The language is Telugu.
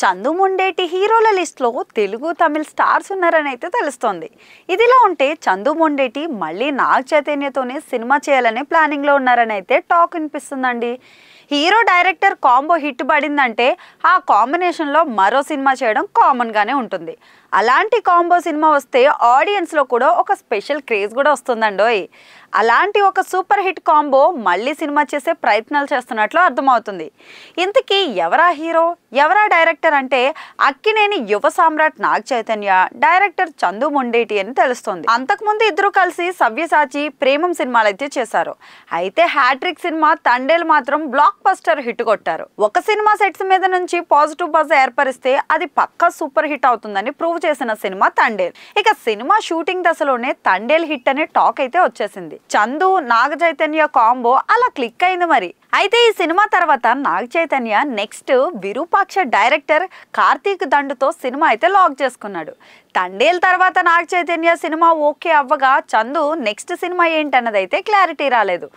చందు మొండేటి హీరోల లిస్ట్లో తెలుగు తమిళ స్టార్స్ ఉన్నారని అయితే తెలుస్తోంది. ఇదిలా ఉంటే చందు మొండేటి మళ్ళీ నాగ చైతన్యతోనే సినిమా చేయాలనే ప్లానింగ్లో ఉన్నారని అయితే టాక్ వినిపిస్తుందండి. హీరో డైరెక్టర్ కాంబో హిట్ పడిందంటే ఆ కాంబినేషన్లో మరో సినిమా చేయడం కామన్గానే ఉంటుంది. అలాంటి కాంబో సినిమా వస్తే ఆడియన్స్లో కూడా ఒక స్పెషల్ క్రేజ్ కూడా వస్తుందండోయ్. అలాంటి ఒక సూపర్ హిట్ కాంబో మళ్ళీ సినిమా చేసే ప్రయత్నాలు చేస్తున్నట్లు అర్థమవుతుంది. ఇంతకీ ఎవరా హీరో, ఎవరా డైరెక్టర్ అంటే అక్కినేని యువ సామ్రాట్ నాగ చైతన్య, డైరెక్టర్ చందు మొండేటి అని తెలుస్తోంది. అంతకుముందు ఇద్దరు కలిసి సవ్యసాచి, ప్రేమం సినిమాలు అయితే చేశారు. అయితే హ్యాట్రిక్ సినిమా తండేల్ మాత్రం బ్లాక్ బస్టర్ హిట్ కొట్టారు. ఒక సినిమా సెట్స్ మీద నుంచి పాజిటివ్ బజ్ ఏర్పరిస్తే అది పక్కా సూపర్ హిట్ అవుతుందని ప్రూవ్ చేసిన సినిమా తండేల్. ఇక సినిమా షూటింగ్ దశలోనే తండేల్ హిట్ అనే టాక్ అయితే వచ్చేసింది. చందు నాగ చైతన్య కాంబో అలా క్లిక్ అయింది మరి. అయితే ఈ సినిమా తర్వాత నాగ చైతన్య నెక్స్ట్ విరూపాక్ష డైరెక్టర్ కార్తీక్ దండుతో సినిమా అయితే లాక్ చేసుకున్నాడు. తండేల్ తర్వాత నాగ చైతన్య సినిమా ఓకే అవ్వగా చందు నెక్స్ట్ సినిమా ఏంటన్నదైతే క్లారిటీ రాలేదు.